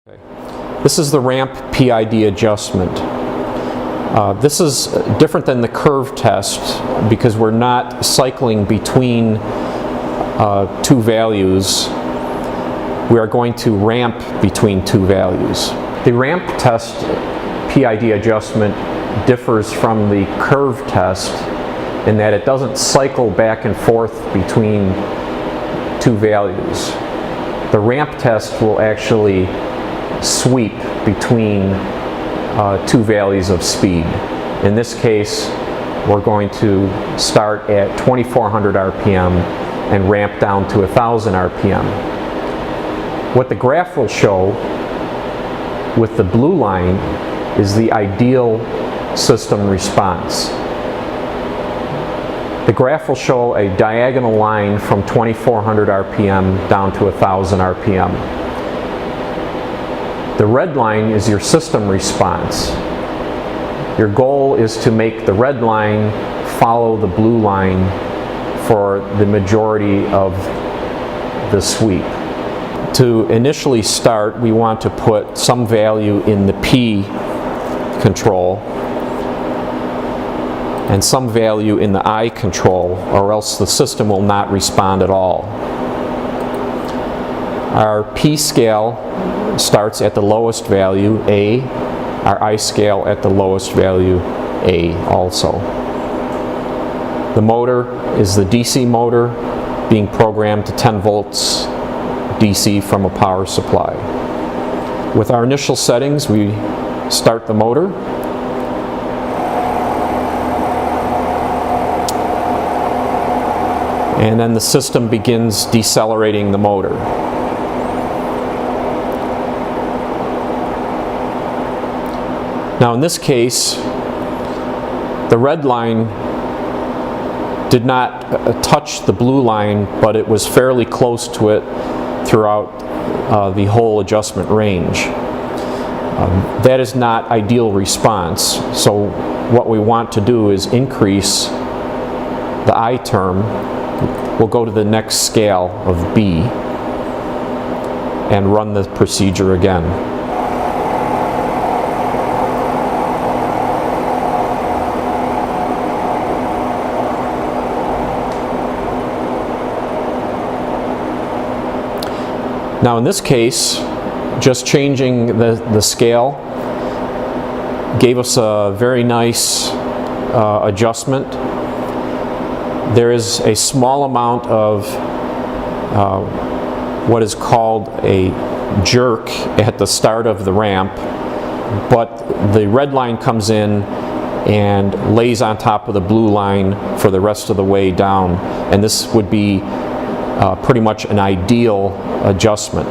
Okay. This is the ramp PID adjustment. This is different than the curve test because we're not cycling between two values. We are going to ramp between two values. The ramp test PID adjustment differs from the curve test in that it doesn't cycle back and forth between two values. The ramp test will actually sweep between two values of speed. In this case, we're going to start at 2400 RPM and ramp down to 1000 RPM. What the graph will show with the blue line is the ideal system response. The graph will show a diagonal line from 2400 RPM down to 1000 RPM. The red line is your system response. Your goal is to make the red line follow the blue line for the majority of the sweep. To initially start, we want to put some value in the P control and some value in the I control, or else the system will not respond at all. Our P scale starts at the lowest value, A. Our I scale at the lowest value, A also. The motor is the DC motor being programmed to 10 volts DC from a power supply. With our initial settings, we start the motor. And then the system begins decelerating the motor. Now in this case, the red line did not touch the blue line, but it was fairly close to it throughout the whole adjustment range. That is not ideal response, so what we want to do is increase the I term. We'll go to the next scale of B and run the procedure again. Now in this case, just changing the scale gave us a very nice adjustment. There is a small amount of what is called a jerk at the start of the ramp, but the red line comes in and lays on top of the blue line for the rest of the way down, and this would be pretty much an ideal adjustment.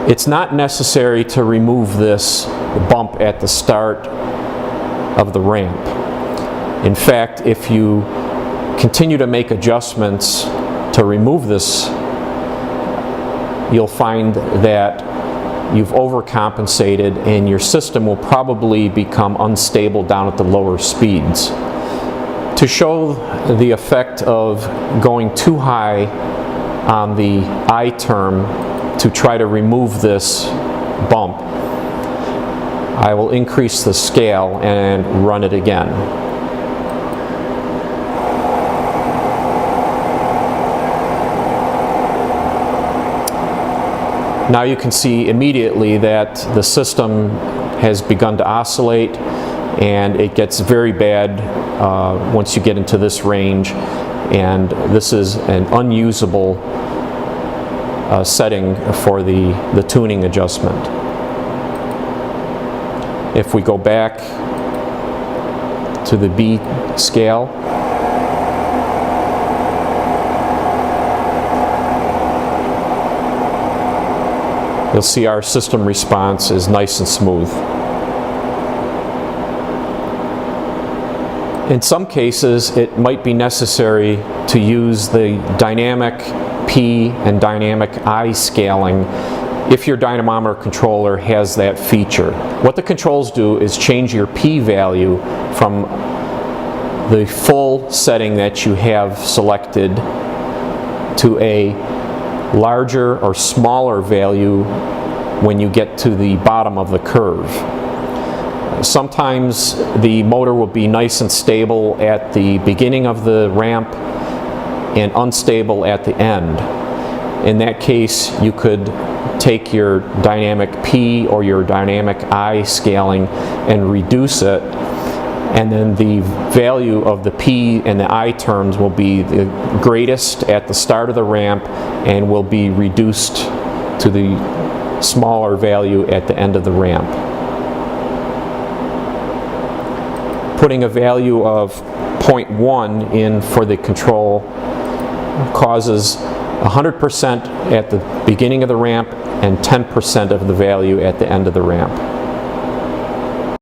It's not necessary to remove this bump at the start of the ramp. In fact, if you continue to make adjustments to remove this, you'll find that you've overcompensated and your system will probably become unstable down at the lower speeds. To show the effect of going too high on the I term to try to remove this bump, I will increase the scale and run it again. Now you can see immediately that the system has begun to oscillate, and it gets very bad once you get into this range, and this is an unusable setting for the tuning adjustment. If we go back to the B scale, you'll see our system response is nice and smooth. In some cases, it might be necessary to use the dynamic P and dynamic I scaling if your dynamometer controller has that feature. What the controls do is change your P value from the full setting that you have selected to a larger or smaller value when you get to the bottom of the curve. Sometimes the motor will be nice and stable at the beginning of the ramp and unstable at the end. In that case, you could take your dynamic P or your dynamic I scaling and reduce it, and then the value of the P and the I terms will be the greatest at the start of the ramp and will be reduced to the smaller value at the end of the ramp. Putting a value of 0.1 in for the control causes 100% at the beginning of the ramp and 10% of the value at the end of the ramp.